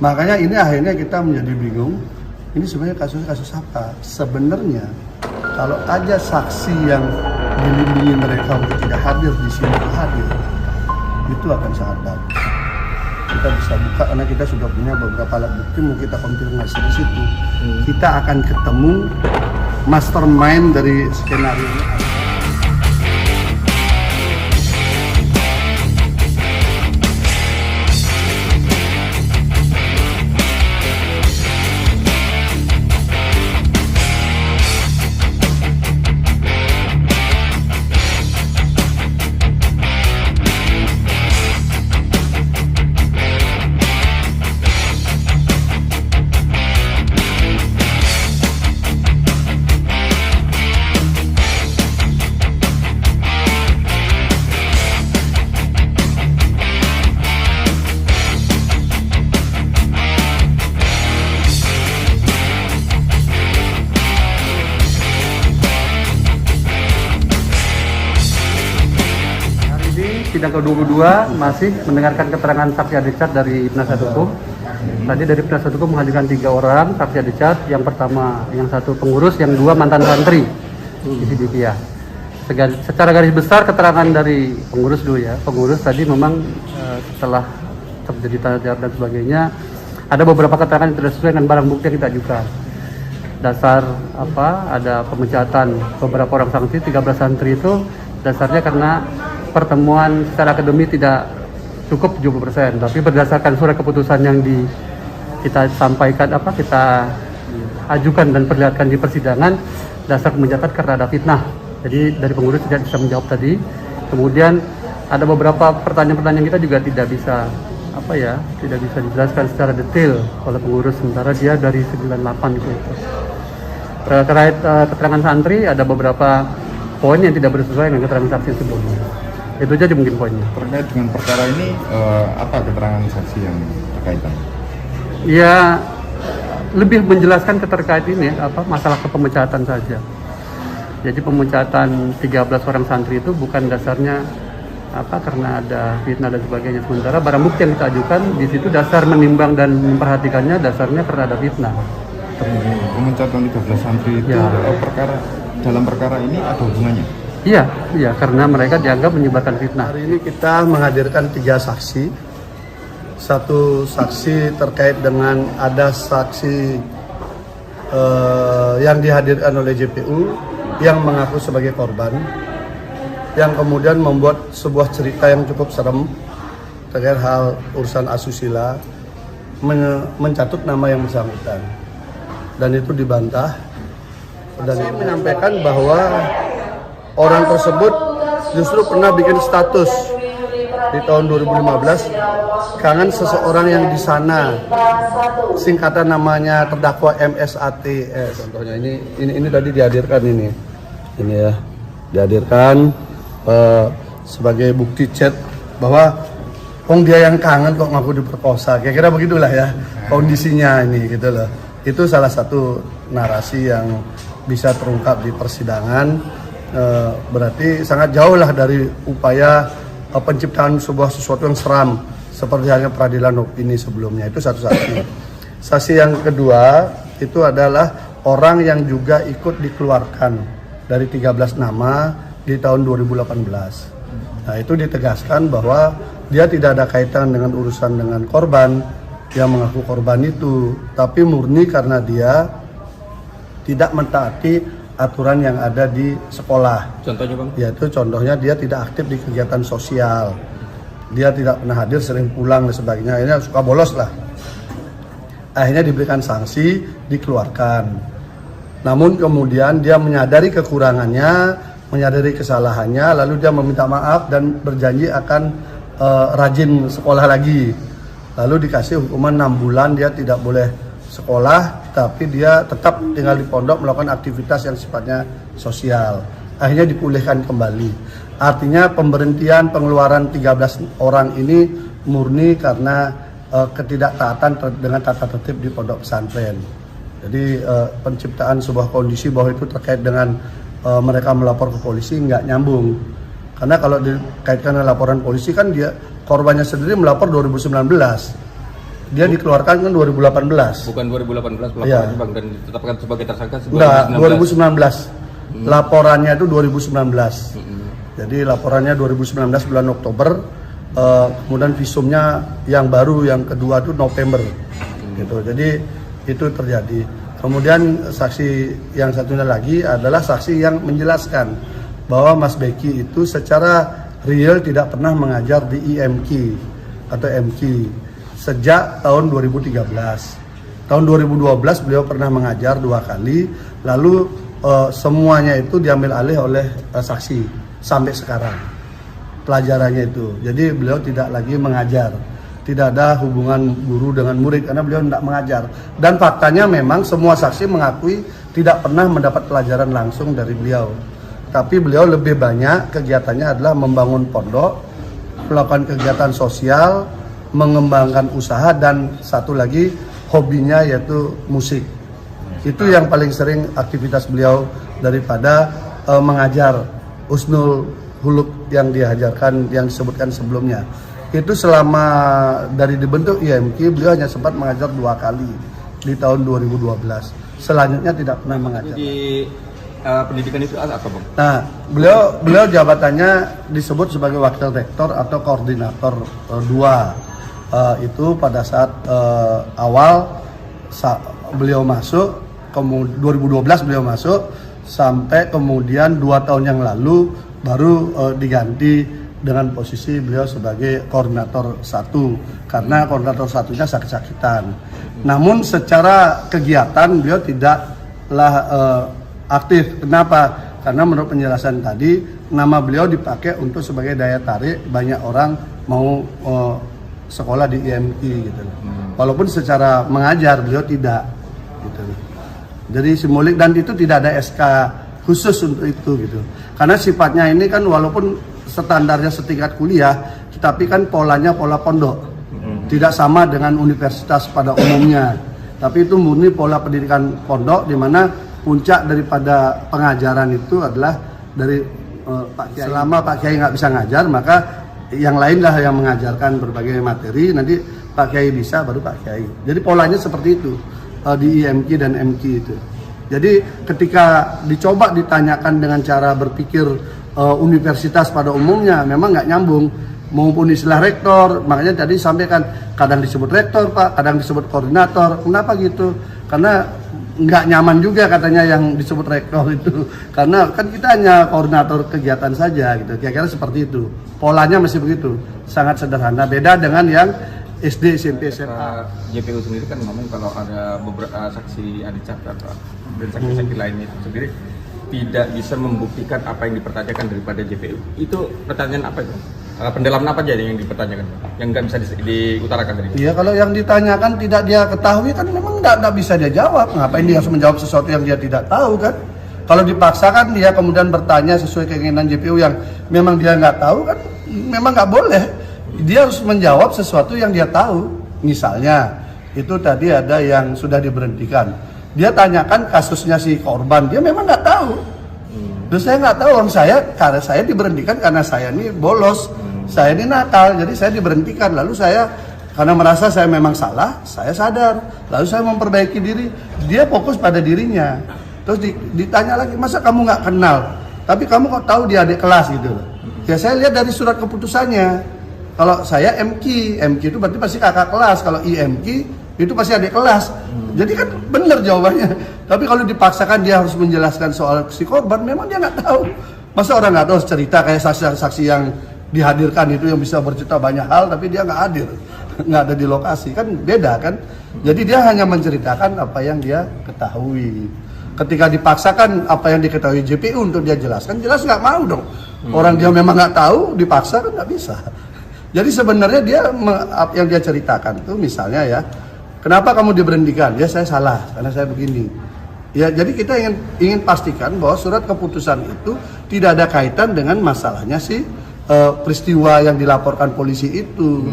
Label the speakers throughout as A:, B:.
A: Makanya ini akhirnya kita menjadi bingung, ini sebenarnya kasus apa? Sebenarnya kalau ada saksi yang melindungi mereka untuk tidak hadir di sini hadir, itu akan sangat bagus. Kita bisa buka karena kita sudah punya beberapa alat bukti, mau kita konfirmasi di situ. Kita akan ketemu mastermind dari skenario ini.
B: Sidang ke-22 masih mendengarkan keterangan saksi Adicat dari penasihat hukum. Tadi dari penasihat hukum menghadirkan 3 orang saksi Adicat. Yang pertama, yang satu pengurus, yang 2 mantan santri di Sidikiyah. Secara garis besar keterangan dari pengurus dulu ya. Pengurus tadi memang setelah terjadi tanda jawab dan sebagainya, ada beberapa keterangan yang tidak sesuai dengan barang bukti yang kita ajukan. Dasar ada pemecatan beberapa orang santri, 13 santri itu dasarnya karena pertemuan secara akademik tidak cukup 70%, tapi berdasarkan surat keputusan yang kita sampaikan kita ajukan dan perlihatkan di persidangan, dasar pemecatan karena ada fitnah. Jadi dari pengurus tidak bisa menjawab tadi. Kemudian ada beberapa pertanyaan-pertanyaan kita juga tidak bisa tidak bisa dijelaskan secara detail oleh pengurus, sementara dia dari 98 itu. Terkait keterangan santri ada beberapa poin yang tidak bersesuaian dengan keterangan saksi sebelumnya. Itu aja mungkin poinnya.
C: Terkait dengan perkara ini, apa keterangan saksi yang terkaitan?
B: Ya, lebih menjelaskan keterkait ini masalah kepemecatan saja. Jadi pemecatan 13 orang santri itu bukan dasarnya karena ada fitnah dan sebagainya. Sementara barang bukti yang kita ajukan di situ dasar menimbang dan memperhatikannya dasarnya karena ada fitnah.
C: Pemecatan 13 santri itu dalam perkara ini ada hubungannya?
B: Iya, karena mereka dianggap menyebarkan fitnah.
A: Hari ini kita menghadirkan 3 saksi. Satu saksi terkait dengan ada saksi yang dihadirkan oleh JPU yang mengaku sebagai korban, yang kemudian membuat sebuah cerita yang cukup serem terkait hal urusan asusila, mencatut nama yang bersangkutan, dan itu dibantah. Dan saya menyampaikan bahwa orang tersebut justru pernah bikin status di tahun 2015 kangen seseorang yang di sana, singkatan namanya terdakwa MSATS. Contohnya ini tadi dihadirkan ini ya, dihadirkan sebagai bukti chat bahwa dia yang kangen kok ngaku diperkosa, kira-kira begitulah ya kondisinya ini gitu loh. Itu salah satu narasi yang bisa terungkap di persidangan. Berarti sangat jauh lah dari upaya penciptaan sesuatu yang seram seperti halnya peradilan opini sebelumnya. Itu satu saksi. Saksi yang kedua itu adalah orang yang juga ikut dikeluarkan dari 13 nama di tahun 2018. Nah, itu ditegaskan bahwa dia tidak ada kaitan dengan urusan dengan korban yang mengaku korban itu, tapi murni karena dia tidak mentaati aturan yang ada di sekolah.
C: Contohnya Bang?
A: Yaitu contohnya dia tidak aktif di kegiatan sosial, dia tidak pernah hadir, sering pulang dan sebagainya. Akhirnya suka bolos lah. Akhirnya diberikan sanksi, dikeluarkan. Namun kemudian dia menyadari kekurangannya, menyadari kesalahannya, lalu dia meminta maaf dan berjanji akan rajin sekolah lagi. Lalu dikasih hukuman 6 bulan, dia tidak boleh sekolah, tapi dia tetap tinggal di pondok melakukan aktivitas yang sifatnya sosial. Akhirnya dipulihkan kembali. Artinya pemberhentian pengeluaran 13 orang ini murni karena ketidaktaatan dengan tata tertib di pondok pesantren. Jadi penciptaan sebuah kondisi bahwa itu terkait dengan mereka melapor ke polisi nggak nyambung. Karena kalau dikaitkan dengan laporan polisi kan dia korbannya sendiri melapor 2019. Dia dikeluarkan kan 2018.
D: Bukan 2018
A: Iya.
D: pelaporannya Bang, dan ditetapkan sebagai tersangka
A: Enggak,
D: 2019.
A: 2019. Laporannya itu 2019. Jadi laporannya 2019 bulan Oktober, kemudian visumnya yang baru yang kedua itu November. Gitu. Jadi itu terjadi. Kemudian saksi yang satunya lagi adalah saksi yang menjelaskan bahwa Mas Beki itu secara real tidak pernah mengajar di IMQ atau MQ sejak tahun 2013. Tahun 2012 beliau pernah mengajar 2 kali, lalu semuanya itu diambil alih oleh saksi sampai sekarang pelajarannya itu. Jadi beliau tidak lagi mengajar, tidak ada hubungan guru dengan murid karena beliau tidak mengajar. Dan faktanya memang semua saksi mengakui tidak pernah mendapat pelajaran langsung dari beliau. Tapi beliau lebih banyak kegiatannya adalah membangun pondok, melakukan kegiatan sosial, mengembangkan usaha, dan satu lagi hobinya yaitu musik. Itu yang paling sering aktivitas beliau daripada mengajar husnul huluk yang diajarkan, yang disebutkan sebelumnya. Itu selama dari dibentuk IMQ beliau hanya sempat mengajar 2 kali di tahun 2012. Selanjutnya tidak pernah mengajar.
D: Di pendidikan itu apa Bang?
A: Nah, beliau jabatannya disebut sebagai wakil rektor atau koordinator 2. Itu pada saat awal beliau masuk, 2012 beliau masuk, sampai kemudian 2 tahun yang lalu baru diganti dengan posisi beliau sebagai koordinator 1, karena koordinator 1-nya sakit-sakitan. Namun secara kegiatan beliau tidaklah aktif. Kenapa? Karena menurut penjelasan tadi, nama beliau dipakai untuk sebagai daya tarik banyak orang mau sekolah di IMQ gitu. Walaupun secara mengajar beliau tidak gitu. Jadi simbolik, dan itu tidak ada SK khusus untuk itu gitu. Karena sifatnya ini kan walaupun standarnya setingkat kuliah, tetapi kan polanya pola pondok. Tidak sama dengan universitas pada umumnya. Tapi itu murni pola pendidikan pondok, di mana puncak daripada pengajaran itu adalah dari Pak Kiai. Selama Pak Kiai nggak bisa ngajar, maka yang lainlah yang mengajarkan berbagai materi. Nanti Pak Kiai bisa, baru Pak Kiai. Jadi polanya seperti itu di IMQ dan MQ itu. Jadi ketika dicoba ditanyakan dengan cara berpikir universitas pada umumnya, memang nggak nyambung. Maupun istilah rektor, makanya tadi sampaikan kadang disebut rektor Pak, kadang disebut koordinator. Kenapa gitu? Karena nggak nyaman juga katanya yang disebut rektor itu, karena kan kita hanya koordinator kegiatan saja gitu. Kira-kira seperti itu. Polanya masih begitu, sangat sederhana. Beda dengan yang SD, SMP, SMA.
D: JPU sendiri kan ngomong kalau ada beberapa saksi Adicat dan saksi-saksi lainnya itu sendiri tidak bisa membuktikan apa yang dipertanyakan daripada JPU. Itu pertanyaan apa itu? Pendalaman apa aja yang dipertanyakan, yang nggak bisa diutarakan tadi?
A: Iya, kalau yang ditanyakan tidak dia ketahui kan memang nggak bisa dia jawab. Ngapain dia harus menjawab sesuatu yang dia tidak tahu kan? Kalau dipaksakan dia kemudian bertanya sesuai keinginan JPU yang memang dia nggak tahu kan, memang nggak boleh. Dia harus menjawab sesuatu yang dia tahu. Misalnya itu tadi ada yang sudah diberhentikan. Dia tanyakan kasusnya si korban, dia memang nggak tahu. Terus saya nggak tahu, karena saya diberhentikan karena saya ini bolos, saya ini nakal, jadi saya diberhentikan. Lalu saya karena merasa saya memang salah, saya sadar, lalu saya memperbaiki diri. Dia fokus pada dirinya. Terus ditanya lagi, masa kamu nggak kenal, tapi kamu kok tahu dia adik kelas gitu? Ya saya lihat dari surat keputusannya. Kalau saya MQ itu berarti pasti kakak kelas. Kalau IMQ itu pasti adik kelas. Jadi kan benar jawabannya. Tapi kalau dipaksakan dia harus menjelaskan soal si korban, memang dia nggak tahu. Masa orang nggak tahu cerita kayak saksi-saksi yang dihadirkan itu yang bisa bercerita banyak hal, tapi dia nggak hadir, nggak ada di lokasi, kan beda kan. Jadi dia hanya menceritakan apa yang dia ketahui. Ketika dipaksakan apa yang diketahui JPU untuk dia jelaskan, jelas nggak mau dong. Orang dia memang nggak tahu, dipaksa kan nggak bisa. Jadi sebenarnya dia yang dia ceritakan itu misalnya ya, kenapa kamu diberhentikan? Ya saya salah karena saya begini. Ya jadi kita ingin pastikan bahwa surat keputusan itu tidak ada kaitan dengan masalahnya si peristiwa yang dilaporkan polisi itu.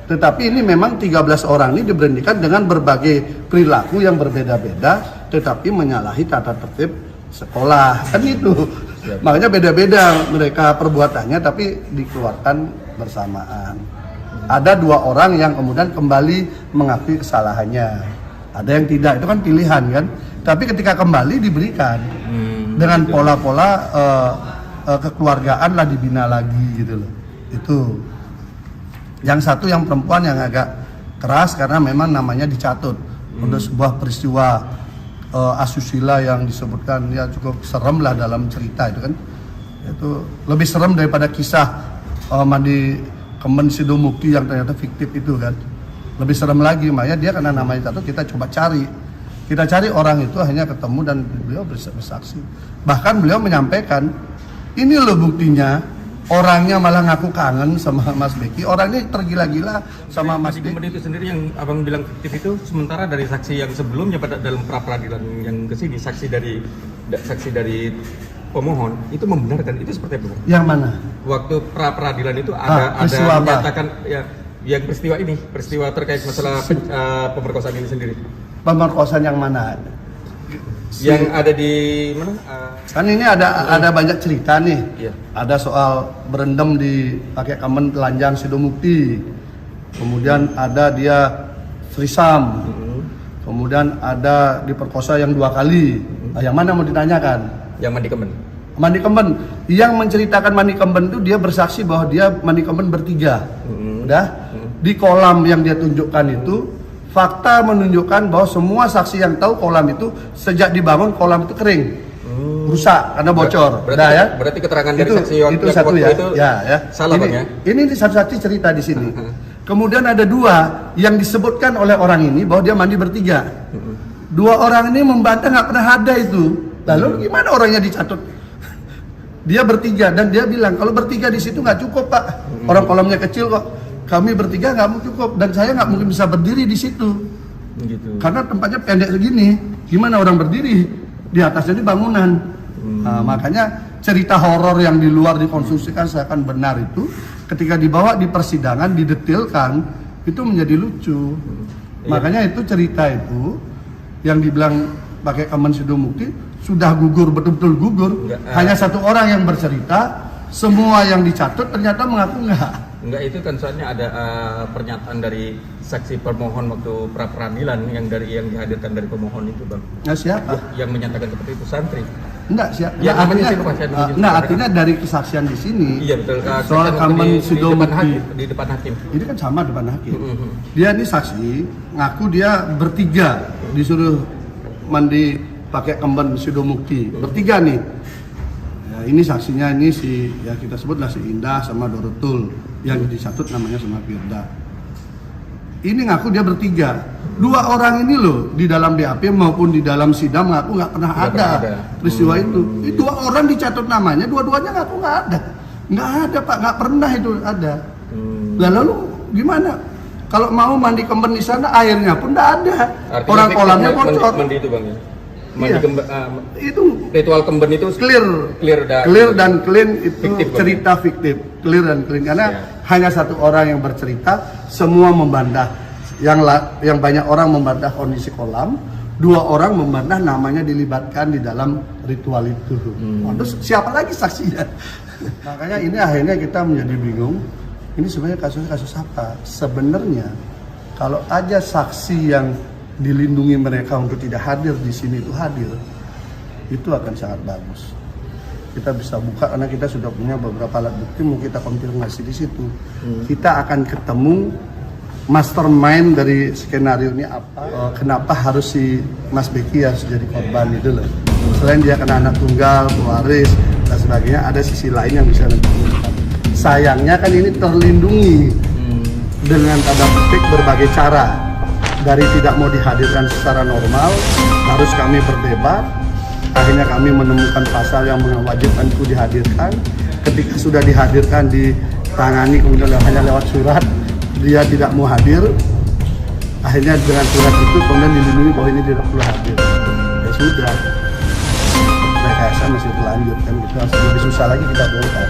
A: Tetapi ini memang 13 orang ini diberhentikan dengan berbagai perilaku yang berbeda-beda, tetapi menyalahi tata tertib sekolah kan itu. Makanya beda-beda mereka perbuatannya, tapi dikeluarkan bersamaan. Ada 2 orang yang kemudian kembali mengakui kesalahannya. Ada yang tidak, itu kan pilihan kan. Tapi ketika kembali diberikan dengan pola-pola kekeluargaan lah dibina lagi gitu loh. Itu. Yang satu yang perempuan yang agak keras karena memang namanya dicatut untuk sebuah peristiwa asusila yang disebutkan ya cukup serem lah dalam cerita itu kan. Itu lebih serem daripada kisah mandi Kemben Sidomukti yang ternyata fiktif itu kan. Lebih serem lagi, makanya dia karena namanya jatuh kita coba cari. Kita cari orang itu akhirnya ketemu dan beliau bersaksi. Bahkan beliau menyampaikan, ini loh buktinya, orangnya malah ngaku kangen sama Mas Beki. Orang ini tergila-gila sama Mas Beki.
D: Kemben itu sendiri yang abang bilang fiktif itu, sementara dari saksi yang sebelumnya pada dalam pra peradilan yang kesini, saksi dari pemohon itu membenarkan itu seperti apa?
A: Yang mana?
D: Waktu pra peradilan itu ada menyatakan ya yang peristiwa terkait masalah pemerkosaan ini sendiri.
A: Pemerkosaan yang mana?
D: Yang ada di mana?
A: Kan ini ada banyak cerita nih.
D: Iya.
A: Ada soal berendam di pakai Kemben telanjang Sidomukti. Kemudian ada dia threesome. Kemudian ada diperkosa yang 2 kali. Nah, yang mana mau ditanyakan?
D: Yang mandi Kemben.
A: Mandi Kemben. Yang menceritakan mandi Kemben itu dia bersaksi bahwa dia mandi Kemben bertiga. Udah? Di kolam yang dia tunjukkan itu, fakta menunjukkan bahwa semua saksi yang tahu kolam itu sejak dibangun kolam itu kering. Rusak karena bocor.
D: Berarti keterangan dari saksi
A: itu satu ya.
D: Itu
A: ya.
D: salah Bang ya.
A: Ini satu-satu cerita di sini. Kemudian ada 2 yang disebutkan oleh orang ini bahwa dia mandi bertiga. 2 orang ini membantah nggak pernah ada itu. Lalu gimana orangnya dicatut? Dia bertiga dan dia bilang kalau bertiga di situ nggak cukup Pak. Orang kolamnya kecil kok. Kami bertiga nggak mau cukup dan saya nggak mungkin bisa berdiri di situ. Gitu. Karena tempatnya pendek segini. Gimana orang berdiri? Di atasnya di bangunan. Nah, makanya cerita horor yang di luar dikonstruksikan seakan benar itu ketika dibawa di persidangan didetilkan itu menjadi lucu. Makanya itu cerita itu yang dibilang pakai Kemben Sidomukti sudah gugur, betul-betul gugur. Hanya 1 orang yang bercerita, semua yang dicatut ternyata mengaku enggak,
D: itu kan soalnya ada pernyataan dari saksi permohon waktu pra peradilan yang dihadirkan dari pemohon itu Bang.
A: Nah, siapa?
D: Yang menyatakan seperti itu santri.
A: Enggak, siapa?
D: Ya,
A: Artinya dari kesaksian di sini.
D: Iya betul.
A: Soal Kemben Sidomukti
D: di depan hakim.
A: Ini kan sama depan hakim. Dia ini saksi ngaku dia bertiga disuruh mandi pakai Kemben Sidomukti. Bertiga nih. Ya, ini saksinya ini ya kita sebutlah si Indah sama Dorotul. Yang disatut namanya sama Firda. Ini ngaku dia bertiga. 2 orang ini loh di dalam BAP maupun di dalam sidang ngaku nggak pernah ada peristiwa itu. Ini 2 orang dicatut namanya, dua-duanya ngaku nggak ada. Nggak ada Pak, nggak pernah itu ada. Lalu gimana? Kalau mau mandi Kemben di sana airnya pun nggak ada.
D: Artinya
A: orang kolamnya bocor.
D: Mandi itu Bang ya. Mandi
A: Iya.
D: Kemben,
A: Itu
D: ritual Kemben itu
A: clear dan clean itu
D: fiktif,
A: cerita fiktif. Clear dan clean karena hanya 1 orang yang bercerita, semua membantah. Yang banyak orang membantah kondisi kolam, 2 orang membantah namanya dilibatkan di dalam ritual itu. Terus siapa lagi saksinya? Makanya ini akhirnya kita menjadi bingung. Ini sebenarnya kasus apa? Sebenarnya kalau aja saksi yang dilindungi mereka untuk tidak hadir di sini itu hadir, itu akan sangat bagus. Kita bisa buka karena kita sudah punya beberapa alat bukti, mau kita konfirmasi di situ. Kita akan ketemu mastermind dari skenario ini apa, kenapa harus si Mas Beki harus jadi korban itu loh. Selain dia kena anak tunggal, pewaris dan sebagainya, ada sisi lain yang bisa ditemukan. Sayangnya kan ini terlindungi dengan tanda petik berbagai cara. Dari tidak mau dihadirkan secara normal, harus kami berdebat. Akhirnya kami menemukan pasal yang mewajibkan itu dihadirkan. Ketika sudah dihadirkan, ditangani kemudian hanya lewat surat, dia tidak mau hadir. Akhirnya dengan surat itu kemudian dilindungi bahwa ini tidak perlu hadir. Ya sudah, rekayasa masih berlanjut kan, gitu. Lebih susah lagi kita bongkar.